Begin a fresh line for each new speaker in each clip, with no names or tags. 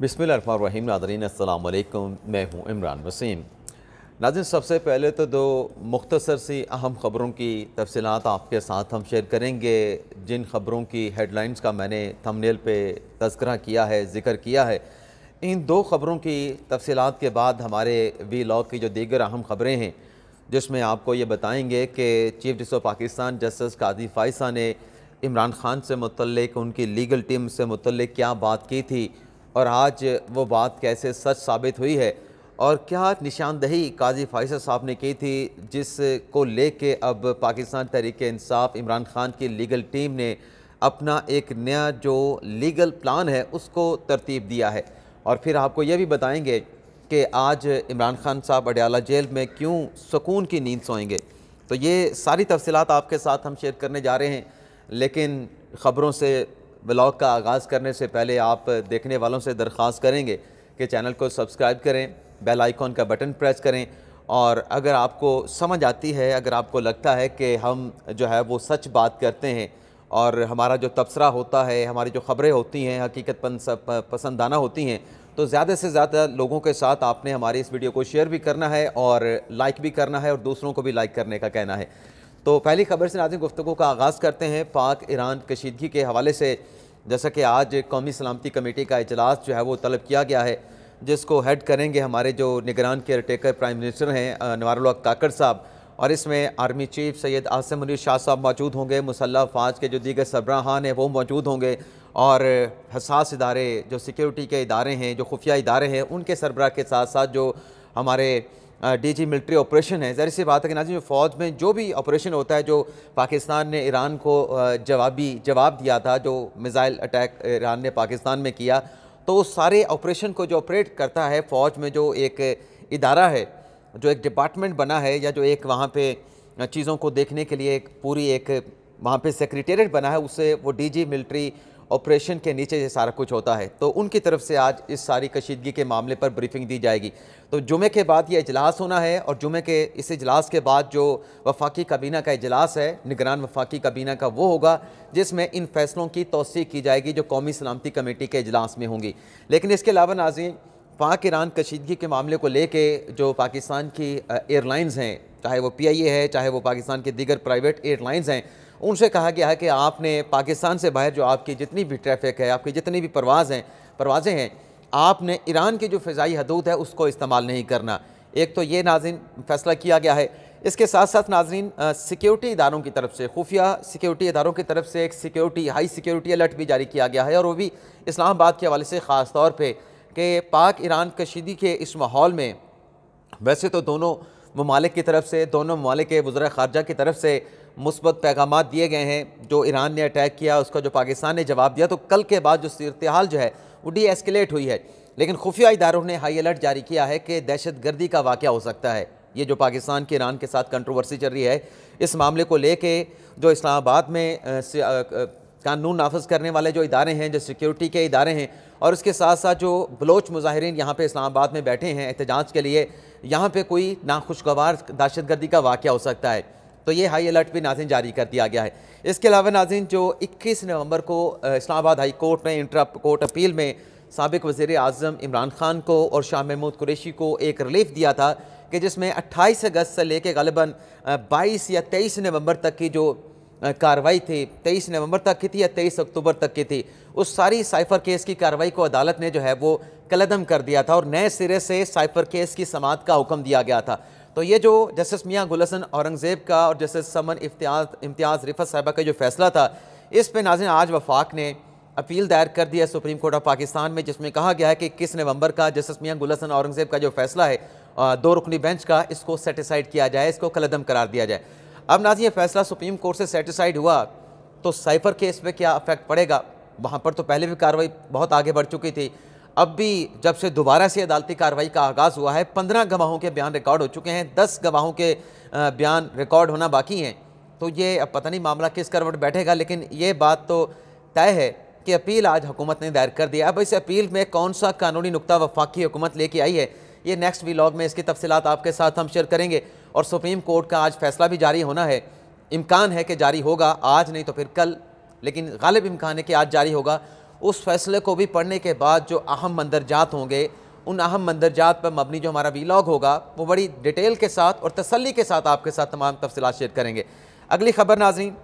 बिस्मिल्लाहिर्रहमानिर्रहीम। नाज़रीन अस्सलाम वालेकुम, मैं हूँ इमरान वसीम। नाज़रीन, सबसे पहले तो दो मुख्तसर सी अहम ख़बरों की तफसीलात आपके साथ हम शेयर करेंगे। जिन ख़बरों की हेडलाइंस का मैंने थंबनेल पे तज़किरा किया है, ज़िक्र किया है, इन दो ख़बरों की तफसीलात के बाद हमारे वीलॉग की जो दीगर अहम ख़बरें हैं, जिसमें आपको ये बताएँगे कि chief justice of Pakistan justice Qazi Faez ने इमरान खान से मुतल्लिक़, उनकी लीगल टीम से मुतल्लिक़ क्या बात की थी और आज वो बात कैसे सच साबित हुई है, और क्या निशानदही काज़ी फ़ायसा साहब ने की थी, जिसको लेके अब पाकिस्तान तहरीक इंसाफ इमरान खान की लीगल टीम ने अपना एक नया जो लीगल प्लान है उसको तरतीब दिया है। और फिर आपको यह भी बताएंगे कि आज इमरान खान साहब अडयाला जेल में क्यों सुकून की नींद सोएंगे। तो ये सारी तफसीलात आपके साथ हम शेयर करने जा रहे हैं, लेकिन ख़बरों से ब्लॉग का आगाज़ करने से पहले आप देखने वालों से दरख्वास्त करेंगे कि चैनल को सब्सक्राइब करें, बेल आइकॉन का बटन प्रेस करें, और अगर आपको समझ आती है, अगर आपको लगता है कि हम जो है वो सच बात करते हैं और हमारा जो तबसरा होता है, हमारी जो ख़बरें होती हैं हकीकत पसंदाना होती हैं, तो ज़्यादा से ज़्यादा लोगों के साथ आपने हमारी इस वीडियो को शेयर भी करना है और लाइक भी करना है और दूसरों को भी लाइक करने का कहना है। तो पहली खबर से नाज़रीन गुफ्तगू का आगाज़ करते हैं पाक ईरान कशीदगी के हवाले से। जैसा कि आज कौमी सलामती कमेटी का इजलास जो है वो तलब किया गया है, जिसको हेड करेंगे हमारे जो निगरान केयर टेकर प्राइम मिनिस्टर हैं नवारुल हक काकड़ साहब, और इसमें आर्मी चीफ सैयद आसिम मुनीर शाह साहब मौजूद होंगे, मुसल्लह फ़ौज के जो दीगर सरबराहान हैं वो मौजूद होंगे, और हसास इदारे जो सिक्योरिटी के इदारे हैं, जो खुफिया इदारे हैं, उनके सरबराह के साथ साथ जो हमारे डीजी मिलिट्री ऑपरेशन है। ज़ाहिर सी बात है कि नाज़रीन फ़ौज में जो भी ऑपरेशन होता है, जो पाकिस्तान ने ईरान को जवाब दिया था, जो मिसाइल अटैक ईरान ने पाकिस्तान में किया, तो उस सारे ऑपरेशन को जो ऑपरेट करता है फ़ौज में जो एक इदारा है, जो एक डिपार्टमेंट बना है, या जो एक वहाँ पे चीज़ों को देखने के लिए एक पूरी एक वहाँ पे सेक्रेटेरिएट बना है, उससे वो डीजी मिलिट्री ऑपरेशन के नीचे ये सारा कुछ होता है। तो उनकी तरफ से आज इस सारी कशीदगी के मामले पर ब्रीफिंग दी जाएगी। तो जुमे के बाद ये इजलास होना है, और जुमे के इस इजलास के बाद जो वफाकी काबीना का इजलास है, निगरान वफाकी काबीना का, वो होगा जिसमें इन फैसलों की तौसीक की जाएगी जो कौमी सलामती कमेटी के इजलास में होंगी। लेकिन इसके अलावा नाज़रीन, पाक ईरान कशीदगी के मामले को लेके जो पाकिस्तान की एयरलाइंस हैं, चाहे वो PIA है, चाहे वो पाकिस्तान के दीगर प्राइवेट एयरलाइंस हैं, उनसे कहा गया है कि आपने पाकिस्तान से बाहर जो आपकी जितनी भी ट्रैफिक है, आपकी जितनी भी परवाज़ें हैं, आपने ईरान की जो फ़िज़ाई हदूद है उसको इस्तेमाल नहीं करना। एक तो ये नाज़रीन फ़ैसला किया गया है। इसके साथ साथ नाज़रीन सिक्योरिटी इदारों की तरफ से, खुफिया सिक्योरिटी इदारों की तरफ से एक हाई सिक्योरिटी अलर्ट भी जारी किया गया है, और वो भी इस्लामाबाद के हवाले से ख़ास तौर पर कि पाक ईरान कशीदगी के इस माहौल में वैसे तो दोनों ममालिक की तरफ से, दोनों ममालिक के वज़ीर ख़ारजा की तरफ से मुस्बत पैगामात दिए गए हैं। जो ईरान ने अटैक किया उसका जो पाकिस्तान ने जवाब दिया, तो कल के बाद जो सूरत-ए-हाल जो है वो डी-एस्केलेट हुई है। लेकिन खुफिया इदारों ने हाई अलर्ट जारी किया है कि दहशतगर्दी का वाक़या हो सकता है। ये जो पाकिस्तान की ईरान के साथ कंट्रोवर्सी चल रही है, इस मामले को लेके जो इस्लामाबाद में कानून नाफज करने वाले जो इदारे हैं, जो सिक्योरिटी के इदारे हैं, और उसके साथ साथ जो बलोच मुजाहिरीन यहाँ पे इस्लामाबाद में बैठे हैं एहतजाज के लिए, यहाँ पे कोई नाखुशगवार दहशतगर्दी का वाक़या हो सकता है। तो ये हाई अलर्ट भी नाज़रीन जारी कर दिया गया है। इसके अलावा नाज़रीन जो 21 नवंबर को इस्लामाबाद हाई कोर्ट में इंटर कोर्ट अपील में साबिक वज़ीर आज़म इमरान खान को और शाह महमूद कुरैशी को एक रिलीफ दिया था, कि जिसमें 28 अगस्त से लेकर ग़ालिबन 22 या 23 नवंबर तक की जो कार्रवाई थी, 23 नवंबर तक की थी या 23 अक्टूबर तक की थी, उस सारी साइफ़र केस की कार्रवाई को अदालत ने जो है वो कलअदम कर दिया था, और नए सिरे से साइफ़र केस की समाअत का हुक्म दिया गया था। तो ये जो जस्टिस मियां गुल हसन औरंगज़ेब का और जस्टिस समन इम्तियाज़ रिफ़त साहिबा का जो फैसला था, इस पर नाज़रीन आज वफाक ने अपील दायर कर दिया सुप्रीम कोर्ट ऑफ पाकिस्तान में, जिसमें कहा गया है कि 21 नवंबर का जस्टिस मियां गुल हसन औरंगज़ेब का जो फैसला है 2 रुकनी बेंच का, इसको सेटिसाइड किया जाए, इसको कलअदम करार दिया जाए। अब नाज़रीन ये फैसला सुप्रीम कोर्ट से सेटिसाइड हुआ तो साइफ़र केस पे क्या अफेक्ट पड़ेगा? वहाँ पर तो पहले भी कार्रवाई बहुत आगे बढ़ चुकी थी। अब भी जब से दोबारा से अदालती कार्रवाई का आगाज़ हुआ है, 15 गवाहों के बयान रिकॉर्ड हो चुके हैं, 10 गवाहों के बयान रिकॉर्ड होना बाकी हैं। तो ये अब पता नहीं मामला किस करवट बैठेगा, लेकिन ये बात तो तय है कि अपील आज हुकूमत ने दायर कर दिया। अब इस अपील में कौन सा कानूनी नुक्ता वफाकी हुकूमत लेके आई है, ये नेक्स्ट व्लॉग में इसकी तफसीलात आपके साथ हम शेयर करेंगे। और सुप्रीम कोर्ट का आज फैसला भी जारी होना है, इम्कान है कि जारी होगा आज नहीं तो फिर कल, लेकिन गालिब इम्कान है कि आज जारी होगा। उस फैसले को भी पढ़ने के बाद जो अहम मंदरजात होंगे, उन अहम मंदरजात पर मबनी जो हमारा वीलॉग होगा वो बड़ी डिटेल के साथ और तसल्ली के साथ आपके साथ तमाम तफसीलात शेयर करेंगे। अगली खबर नाज़रीन,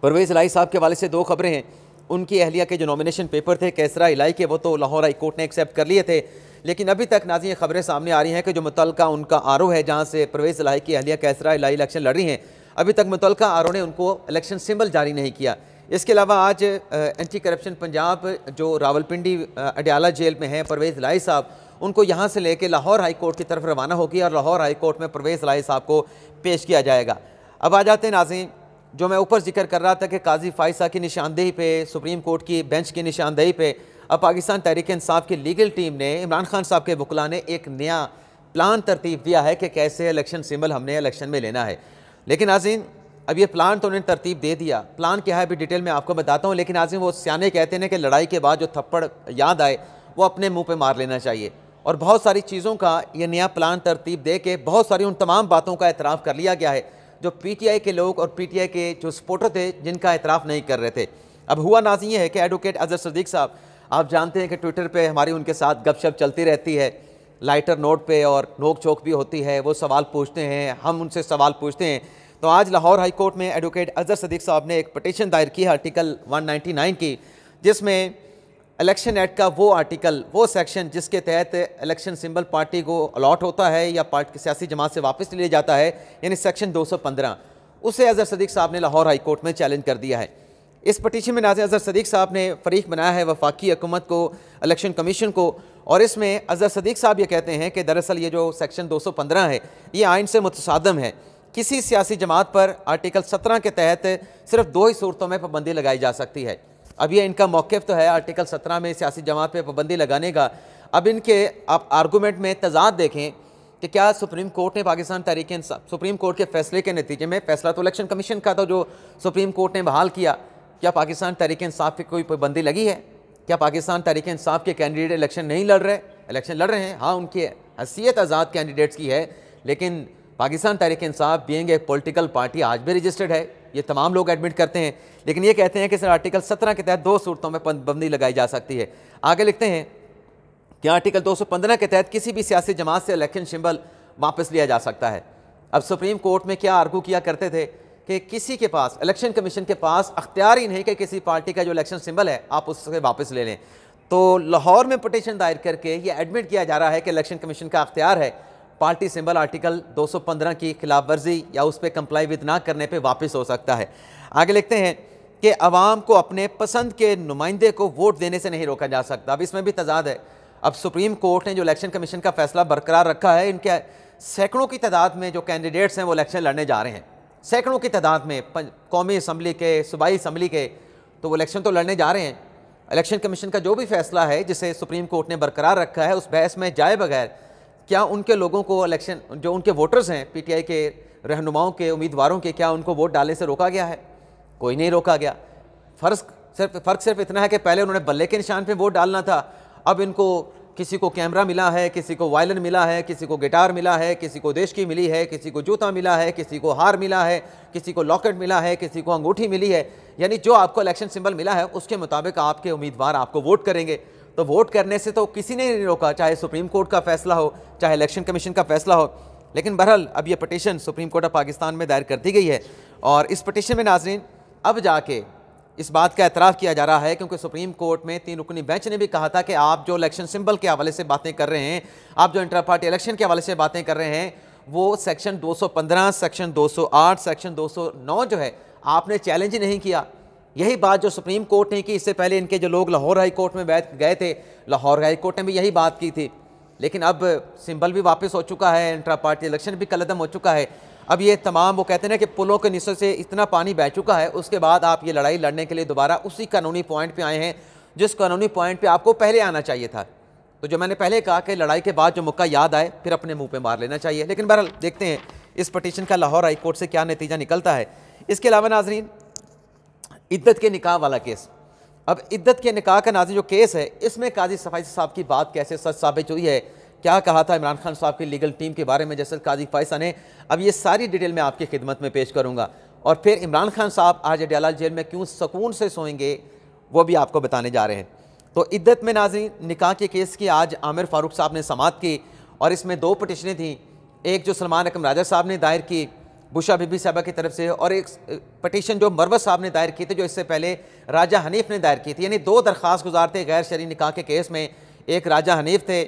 परवेज़ इलाही साहब के हवाले से दो खबरें हैं। उनकी अहलिया के जो नॉमिनेशन पेपर थे कैसरा इलाही के, वो तो लाहौर हाई कोर्ट ने एक्सेप्ट कर लिए थे, लेकिन अभी तक नाज़रीन ये खबरें सामने आ रही हैं कि जो मुतल्लिका उनका आर ओ है, जहाँ से परवेज़ इलाही की अहलिया कैसरा इलाही इलेक्शन लड़ रही हैं, अभी तक मुतल्लिका आर ओ ने उनको इलेक्शन सिंबल जारी नहीं किया। इसके अलावा आज एंटी करप्शन पंजाब जो रावलपिंडी अडयाला जेल में हैं परवेज़ इलाही साहब, उनको यहाँ से लेके लाहौर हाई कोर्ट की तरफ रवाना होगी और लाहौर हाई कोर्ट में परवेज़ इलाही साहब को पेश किया जाएगा। अब आ जाते हैं नाज़रीन, जो मैं ऊपर जिक्र कर रहा था कि काजी फाइसा की निशानदेही पे, सुप्रीम कोर्ट की बेंच की निशानदेही पे अब पाकिस्तान तहरीक इंसाफ की लीगल टीम ने, इमरान खान साहब के वकला ने एक नया प्लान तरतीब दिया है कि कैसे इलेक्शन सिंबल हमने इलेक्शन में लेना है। लेकिन नाज़रीन अब ये प्लान तो उन्होंने तरतीब दे दिया, प्लान क्या है अभी डिटेल में आपको बताता हूँ। लेकिन नाज़रीन वो सियाने कहते हैं कि लड़ाई के बाद जो थप्पड़ याद आए वो अपने मुँह पर मार लेना चाहिए, और बहुत सारी चीज़ों का ये नया प्लान तरतीब दे के बहुत सारी उन तमाम बातों का एतराफ़ कर लिया गया है जो पीटीआई के लोग और पीटीआई के जो सपोर्टर थे जिनका एतराफ़ नहीं कर रहे थे। अब हुआ नाज़रीन ये है कि एडवोकेट अजहर सदीक साहब, आप जानते हैं कि ट्विटर पे हमारी उनके साथ गपशप चलती रहती है, लाइटर नोट पे और नोक झोंक भी होती है, वो सवाल पूछते हैं, हम उनसे सवाल पूछते हैं। तो आज लाहौर हाई कोर्ट में एडवोकेट अजहर सदीक साहब ने एक पटिशन दायर की है आर्टिकल 199 की, जिसमें इलेक्शन एक्ट का वो आर्टिकल, वो सेक्शन जिसके तहत इलेक्शन सिंबल पार्टी को अलॉट होता है या पार्टी सियासी जमात से वापस लिया जाता है, यानी सेक्शन 215, उसे अजहर सदीक साहब ने लाहौर हाई कोर्ट में चैलेंज कर दिया है। इस पटिशन में नाज़रीन अजहर सदीक साहब ने फरीक बनाया है वफाकी हुकूमत को, इलेक्शन कमीशन को, और इसमें अजहर सदीक साहब ये कहते हैं कि दरअसल ये जो सेक्शन 215 है ये आइन से मुतसादम है। किसी सियासी जमात पर आर्टिकल 17 के तहत सिर्फ दो ही सूरतों में पाबंदी लगाई जा सकती है। अब ये इनका मौक़िफ़ तो है आर्टिकल 17 में सियासी जमात पर पाबंदी लगाने का। अब इनके आप आर्गूमेंट में तजाद देखें कि क्या सुप्रीम कोर्ट ने पाकिस्तान तहरीक इंसाफ, सुप्रीम कोर्ट के फैसले के नतीजे में, फैसला तो इलेक्शन कमीशन का था जो सुप्रीम कोर्ट ने बहाल किया, क्या पाकिस्तान तहरीक इंसाफ पर कोई पाबंदी लगी है? क्या पाकिस्तान तहरीक इंसाफ के कैंडिडेट इलेक्शन नहीं लड़ रहे? इलेक्शन लड़ रहे हैं, हाँ, उनकी हैसियत आज़ाद कैंडिडेट्स की है, लेकिन पाकिस्तान तहरीक इंसाफ बीइंग एक पॉलिटिकल पार्टी आज भी रजिस्टर्ड है, ये तमाम लोग एडमिट करते हैं। लेकिन ये कहते हैं कि सर आर्टिकल 17 के तहत दो सूरतों में पाबंदी लगाई जा सकती है। आगे लिखते हैं कि आर्टिकल 215 के तहत किसी भी सियासी जमात से इलेक्शन सिंबल वापस लिया जा सकता है। अब सुप्रीम कोर्ट में क्या आर्गू किया करते थे कि किसी के पास, इलेक्शन कमीशन के पास अख्तियार ही नहीं कि किसी पार्टी का जो इलेक्शन सिंबल है आप उससे वापस ले लें। तो लाहौर में पटिशन दायर करके ये एडमिट किया जा रहा है कि इलेक्शन कमीशन का अख्तियार है पार्टी सिंबल आर्टिकल 215 की खिलाफ वर्जी या उस पर कंप्लाई विद ना करने पे वापस हो सकता है। आगे लिखते हैं कि अवाम को अपने पसंद के नुमाइंदे को वोट देने से नहीं रोका जा सकता। अब इसमें भी तजाद है। अब सुप्रीम कोर्ट ने जो इलेक्शन कमीशन का फैसला बरकरार रखा है, इनके सैकड़ों की तादाद में जो कैंडिडेट्स हैं वो इलेक्शन लड़ने जा रहे हैं, सैकड़ों की तादाद में, कौमी असम्बली के, सूबाई असम्बली के, तो वो इलेक्शन तो लड़ने जा रहे हैं। इलेक्शन कमीशन का जो भी फैसला है जिसे सुप्रीम कोर्ट ने बरकरार रखा है, उस बहस में जाए बगैर क्या उनके लोगों को, इलेक्शन जो उनके वोटर्स हैं, पीटीआई के रहनुमाओं के, उम्मीदवारों के, क्या उनको वोट डालने से रोका गया है? कोई नहीं रोका गया। फ़र्क सिर्फ इतना है कि पहले उन्होंने बल्ले के निशान पे वोट डालना था, अब इनको किसी को कैमरा मिला है, किसी को वायलिन मिला है, किसी को गिटार मिला है, किसी को देश की मिली है, किसी को जूता मिला है, किसी को हार मिला है, किसी को लॉकेट मिला है, किसी को अंगूठी मिली है। यानी जो आपको इलेक्शन सिंबल मिला है उसके मुताबिक आपके उम्मीदवार आपको वोट करेंगे। तो वोट करने से तो किसी ने नहीं रोका, चाहे सुप्रीम कोर्ट का फैसला हो, चाहे इलेक्शन कमीशन का फैसला हो। लेकिन बहरहाल अब ये petition supreme court of Pakistan में दायर कर दी गई है, और इस पटिशन में नाजरीन अब जाके इस बात का एतराफ़ किया जा रहा है, क्योंकि सुप्रीम कोर्ट में 3 रुकनी बेंच ने भी कहा था कि आप जो इलेक्शन सिंबल के हवाले से बातें कर रहे हैं, आप जो इंटर पार्टी इलेक्शन के हवाले से बातें कर रहे हैं, वो सेक्शन 215, सेक्शन 208, सेक्शन 209 जो है आपने चैलेंज ही नहीं किया। यही बात जो सुप्रीम कोर्ट ने की, इससे पहले इनके जो लोग लाहौर हाई कोर्ट में बैठ गए थे, लाहौर हाई कोर्ट ने भी यही बात की थी। लेकिन अब सिंबल भी वापस हो चुका है, इंट्रा पार्टी इलेक्शन भी कलअदम हो चुका है। अब ये तमाम, वो कहते हैं कि पुलों के नीचे से इतना पानी बह चुका है, उसके बाद आप ये लड़ाई लड़ने के लिए दोबारा उसी कानूनी पॉइंट पे आए हैं जिस कानूनी पॉइंट पे आपको पहले आना चाहिए था। तो जो मैंने पहले कहा कि लड़ाई के बाद जो मौका याद आए फिर अपने मुंह पे मार लेना चाहिए। लेकिन बहरहाल देखते हैं इस पटिशन का लाहौर हाई कोर्ट से क्या नतीजा निकलता है। इसके अलावा नाजरीन इद्दत के निकाह वाला केस, अब इद्दत के निकाह का नाज़रीन जो केस है, इसमें काजी फैसल साहब की बात कैसे सच साबित हुई है, क्या कहा था इमरान खान साहब की लीगल टीम के बारे में जैसे काजी फैसल ने, अब ये सारी डिटेल मैं आपकी खिदमत में पेश करूँगा। और फिर इमरान खान साहब आज अडयाला जेल में क्यों सुकून से सोएंगे, वो भी आपको बताने जा रहे हैं। तो इद्दत में नाज़रीन निकाह के केस की आज आमिर फ़ारूक साहब ने समाअत की और इसमें 2 पटिशनें थीं। एक जो सलमान अकरम राजा साहब ने दायर की बुशरा बीबी साहबा की तरफ से, और एक पटिशन जो मरवत साहब ने दायर की थी, जो इससे पहले राजा हनीफ ने दायर की थी। यानी 2 दरख्वास्त गुजार थे गैर शरई निकाह के केस में। एक राजा हनीफ थे,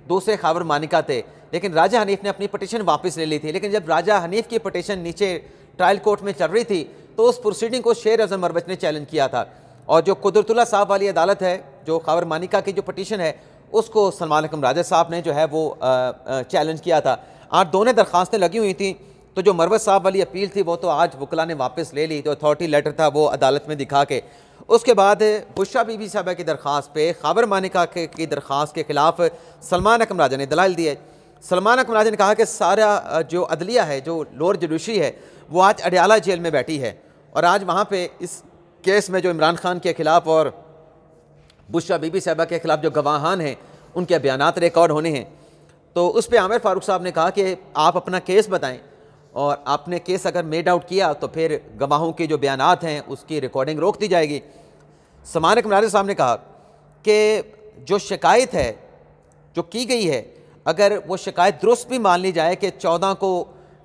दूसरे खावर मानिका थे। लेकिन राजा हनीफ ने अपनी पटिशन वापस ले ली थी। लेकिन जब राजा हनीफ की पटिशन नीचे ट्रायल कोर्ट में चल रही थी तो उस प्रोसीडिंग को शेर अजम मरवत ने चैलेंज किया था, और जो कुदरतुल्लाह साहब वाली अदालत है, जो खावर मानिका की जो पटिशन है, उसको सलमान अकरम राजा साहब ने जो है वो चैलेंज किया था। आज दोनों दरख्वास्तें लगी हुई थी। तो जो मरवत साहब वाली अपील थी वो तो आज वकला ने वापस ले ली, जो अथॉरिटी लेटर था वो अदालत में दिखा के। उसके बाद बुशरा बीबी साहबा की दरख्वास्त पे खावर मानिका की दरख्वास्त के खिलाफ सलमान अकरम राजा ने दलाइल दिए। सलमान अकरम राजा ने कहा कि सारा जो अदलिया है, जो लोअर जुडिशरी है, वो आज अडयाला जेल में बैठी है, और आज वहाँ पर इस केस में जो इमरान खान के खिलाफ और बुशरा बीबी साहबा के खिलाफ जो गवाहान हैं उनके बयानात रिकॉर्ड होने हैं। तो उस पर आमिर फ़ारूक साहब ने कहा कि आप अपना केस बताएं, और आपने केस अगर मेड आउट किया तो फिर गवाहों के जो बयानात हैं उसकी रिकॉर्डिंग रोक दी जाएगी। सलमान अकरम राजा साहब ने कहा कि जो शिकायत है जो की गई है, अगर वो शिकायत दुरुस्त भी मान ली जाए कि 14 को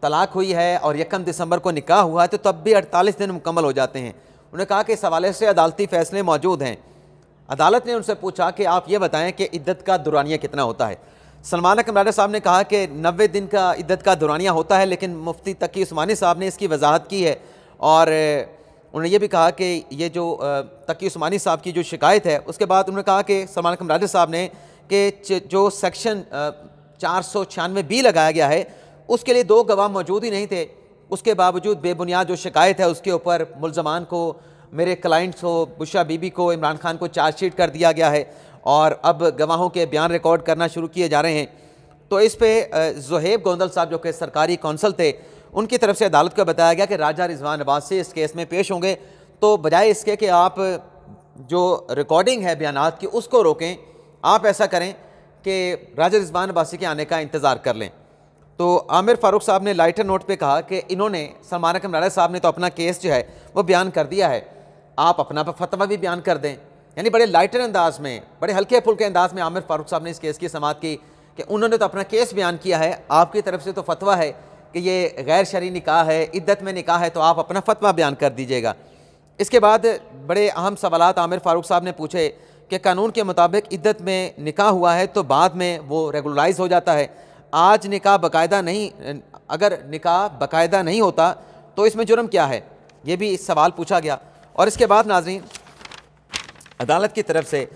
तलाक हुई है और 1 दिसंबर को निकाह हुआ है, तो तब भी 48 दिन मुकम्मल हो जाते हैं। उन्होंने कहा कि इस हवाले से अदालती फ़ैसले मौजूद हैं। अदालत ने उनसे पूछा कि आप ये बताएं कि इद्दत का दुरानिया कितना होता है। सलमान अकरम राजा साहब ने कहा कि 90 दिन का इद्दत का दुरानिया होता है, लेकिन मुफ्ती तकी उस्मानी साहब ने इसकी वजाहत की है, और उन्होंने ये भी कहा कि ये जो तकी उस्मानी साहब की जो शिकायत है, उसके बाद उन्होंने कहा कि सलमान अकरम राजा साहब ने कि जो सेक्शन 496B लगाया गया है उसके लिए 2 गवाह मौजूद ही नहीं थे। उसके बावजूद बेबुनियाद जो शिकायत है उसके ऊपर मुल्ज़मान को, मेरे क्लाइंट्स को, बुशरा बीबी को, इमरान खान को चार्जशीट कर दिया गया है, और अब गवाहों के बयान रिकॉर्ड करना शुरू किए जा रहे हैं। तो इस पे ज़ुहैब गोंदल साहब जो कि सरकारी कौंसल थे, उनकी तरफ से अदालत को बताया गया कि राजा रिजवान अब्बासी इस केस में पेश होंगे, तो बजाय इसके कि आप जो रिकॉर्डिंग है बयानात की उसको रोकें, आप ऐसा करें कि राजा रिजवान अब्बासी के आने का इंतज़ार कर लें। तो आमिर फ़ारूक साहब ने लाइटर नोट पे कहा कि इन्होंने, सलमान अकरम राजा साहब ने तो अपना केस जो है वो बयान कर दिया है, आप अपना फतवा भी बयान कर दें। यानी बड़े लाइटर अंदाज में, बड़े हल्के फुल्के अंदाज में आमिर फ़ारूक साहब ने इस केस की समाअत की कि उन्होंने तो अपना केस बयान किया है, आपकी तरफ से तो फतवा है कि ये गैर शरई निकाह है, इद्दत में निकाह है, तो आप अपना फतवा बयान कर दीजिएगा। इसके बाद बड़े अहम सवालात आमिर फ़ारूक साहब ने पूछे कि कानून के मुताबिक इद्दत में निकाह हुआ है तो बाद में वो रेगुलराइज हो जाता है। आज निकाह बाकायदा नहीं, अगर निकाह बाकायदा नहीं होता तो इसमें जुर्म क्या है, ये भी सवाल पूछा गया। और इसके बाद नाज़रीन अदालत की तरफ से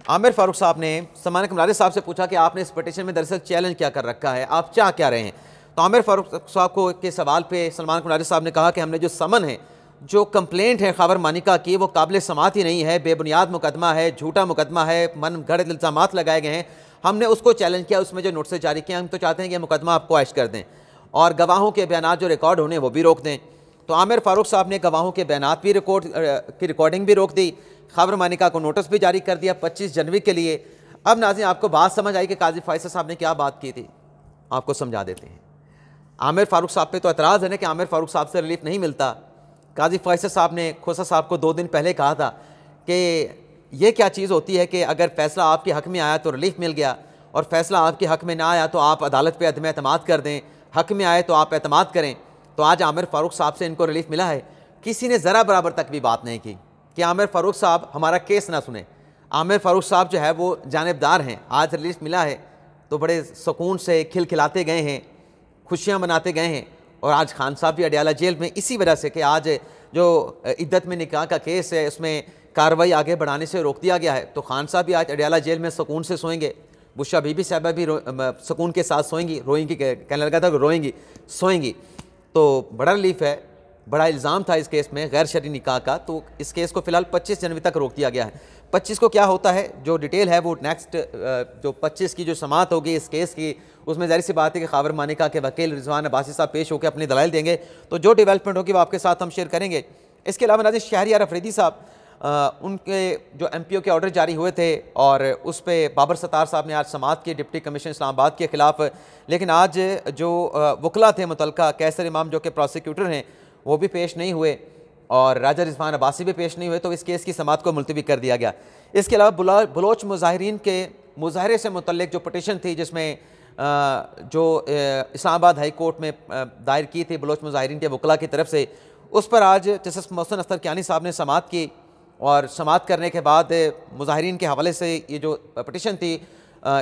आमिर फ़ारूक साहब ने सलमान अकरम राजा साहब से पूछा कि आपने इस पटिशन में दरअसल चैलेंज क्या कर रखा है, आप चाह क्या रहे हैं। तो आमिर फ़ारूक साहब को के सवाल पे सलमान अकरम राजा साहब ने कहा कि हमने जो समन है, जो कंप्लेंट है खावर मानिका की, वो काबिल समात ही नहीं है, बेबुनियाद मुकदमा है, झूठा मुकदमा है, मन गढ़ इल्ज़ामात लगाए गए हैं, हमने उसको चैलेंज किया, उसमें जो नोटिस जारी किया, हम तो चाहते हैं कि मुकदमा आपको ऐश कर दें और गवाहों के बयान जो रिकॉर्ड होने वो भी रोक दें। तो आमिर फ़ारूक साहब ने गवाहों के बयान भी रिकॉर्डिंग भी रोक दी, खावर मानिका को नोटिस भी जारी कर दिया 25 जनवरी के लिए। अब नाज़रीन आपको बात समझ आई कि काजी फैसल साहब ने क्या बात की थी, आपको समझा देते हैं। आमिर फ़ारूक साहब पे तो एतराज़ है ना कि आमिर फ़ारूक साहब से रिलीफ नहीं मिलता। काजी फैसल साहब ने खोसा साहब को 2 दिन पहले कहा था कि ये क्या चीज़ होती है कि अगर फ़ैसला आपके हक़ में आया तो रिलीफ मिल गया, और फ़ैसला आपके हक़ में ना आया तो आप अदालत पर अदम एतमाद कर दें, हक़ में आए तो आप एतमाद करें। तो आज आमिर फ़ारूक साहब से इनको रिलीफ मिला है। किसी ने ज़रा बराबर तक भी बात नहीं की कि आमिर फ़ारूक साहब हमारा केस ना सुने। आमिर फ़ारूक साहब जो है वो जानिबदार हैं। आज रिलीफ मिला है तो बड़े सुकून से खिलखिलाते गए हैं, खुशियाँ मनाते गए हैं। और आज खान साहब भी अडयाला जेल में इसी वजह से कि आज जो इद्दत में निकाह का केस है उसमें कार्रवाई आगे बढ़ाने से रोक दिया गया है, तो खान साहब भी आज अडयाला जेल में सुकून से सोएंगे। बुशरा बीबी साहबा भी सुकून के साथ सोएंगी, रोएंगी, कहने लगा था रोएंगी सोएंगी। तो बड़ा रिलीफ है। बड़ा इल्ज़ाम था इस केस में गैर शरई निकाह का, तो इस केस को फ़िलहाल 25 जनवरी तक रोक दिया गया है। 25 को क्या होता है, जो डिटेल है वो नेक्स्ट जो 25 की जो समाअत होगी इस केस की, उसमें ज़ाहिर सी बात है कि खावर मानिका के वकील रिजवान अब्बासी साहब पेश होकर अपनी दलाइल देंगे। तो जो डेवलपमेंट होगी वो आपके साथ हम शेयर करेंगे। इसके अलावा नाज़रीन शहरियार अफरीदी साहब, उनके जो MPO के ऑर्डर जारी हुए थे और उस पर बाबर सत्तार साहब ने आज समाअत की डिप्टी कमीशन इस्लामाबाद के ख़िलाफ़, लेकिन आज जो वकला थे मुतल्लिका कैसर इमाम जो कि प्रोसिक्यूटर हैं वो भी पेश नहीं हुए। और राजा रिजवान अब्बासी भी पेश नहीं हुए, तो इस केस की समाअत को मुलतवी कर दिया गया। इसके अलावा बलोच मुजाहिरीन के मुजाहरे से मुतल्लिक जो पटिशन थी, जिसमें जो इस्लामाबाद हाई कोर्ट में दायर की थी बलोच मुजाहिरीन के वकला की तरफ से, उस पर आज जस्टिस मोहसिन अख्तर कियानी साहब ने समाअत की। और समाअत करने के बाद मुजाहिरीन के हवाले से ये जो पटिशन थी,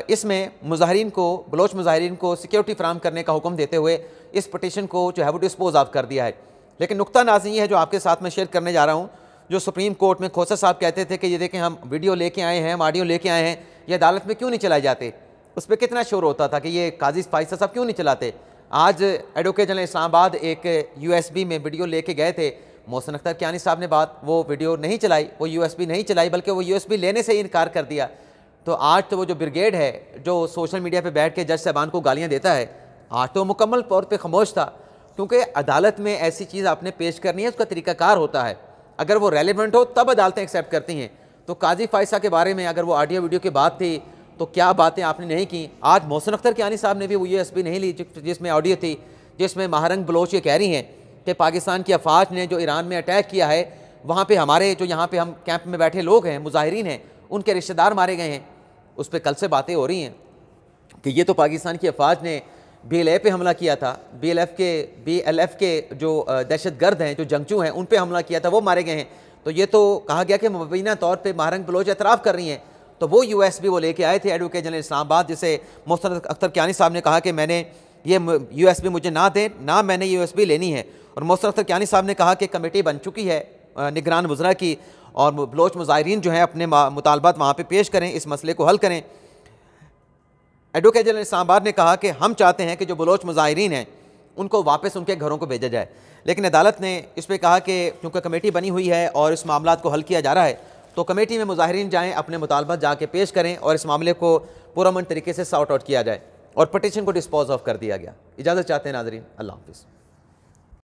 इसमें मुजाहिरीन को, बलोच मुजाहिरीन को सिक्योरिटी फराहम करने का हुक्म देते हुए इस पटिशन को जो है वो डिस्पोज ऑफ कर दिया है। लेकिन नुक्ता नाज़िम ये है जो आपके साथ में शेयर करने जा रहा हूँ, जो सुप्रीम कोर्ट में खोसा साहब कहते थे कि ये देखें हम वीडियो लेके आए हैं, हम ऑडियो लेके आए हैं, ये अदालत में क्यों नहीं चलाए जाते, उस पर कितना शोर होता था कि ये काजी फाइसा साहब क्यों नहीं चलाते। आज एडवोकेट जनरल इस्लामाबाद एक USB में वीडियो लेके गए थे, मोहसिन अख्तर कियानी साहब ने वो वीडियो नहीं चलाई, वो USB नहीं चलाई, बल्कि वो USB लेने से ही इनकार कर दिया। तो आज तो वो जो ब्रिगेड है जो सोशल मीडिया पे बैठ के जज साहबान को गालियाँ देता है, आज तो मुकम्मल तौर पे खामोश था, क्योंकि अदालत में ऐसी चीज़ आपने पेश करनी है, उसका तरीक़ाकार होता है। अगर वो रेलिवेंट हो तब अदालतें एक्सेप्ट करती हैं। तो काजी फाइसा के बारे में अगर वो ऑडियो वीडियो की बात थी तो क्या बातें आपने नहीं की। आज मोहसिन अख्तर कियानी साहब ने भी वो USB नहीं ली जिसमें ऑडियो थी, जिसमें महारंग बलोच ये कह रही हैं कि पाकिस्तान की अफवाज ने जो ईरान में अटैक किया है, वहाँ पे हमारे जो यहाँ पे हम कैंप में बैठे लोग हैं, मुजाहिरीन हैं, उनके रिश्तेदार मारे गए हैं। उस पर कल से बातें हो रही हैं कि ये तो पाकिस्तान की अफवाज ने BLA पे हमला किया था, BLF के जो दहशतगर्द हैं, जो जंगजू हैं, उन पे हमला किया था, वो मारे गए हैं। तो ये तो कहा गया कि मुबैना तौर पे महारंग बलोच एतराफ़ कर रही हैं। तो वो USB वो लेके आए थे एडवोकेट जनरल इस्लामाबाद, जिसे मोहसिन अख्तर कियानी साहब ने कहा कि मैंने ये USB मुझे ना दें, ना मैंने ये USB लेनी है। और मोहसिन अख्तर कियानी साहब ने कहा कि कमेटी बन चुकी है निगरान वज़रा की, और बलोच मुजाहिरीन जो हैं अपने मुतालबात वहाँ पे पेश करें, इस मसले को हल करें। एडवोकेट जनरल इस्लामाबाद ने कहा कि हम चाहते हैं कि जो बलोच मुजाहिरीन हैं उनको वापस उनके घरों को भेजा जाए, लेकिन अदालत ने इस पर कहा कि क्योंकि कमेटी बनी हुई है और इस मामला को हल किया जा रहा है, तो कमेटी में मुजाहिरीन जाएँ, अपने मुतालबात जाके पेश करें और इस मामले को पुरअमन तरीके से सॉर्ट आउट किया जाए, और पटिशन को डिस्पोज ऑफ कर दिया गया। इजाज़त चाहते हैं नाज़रीन, अल्लाह हाफ़िज़।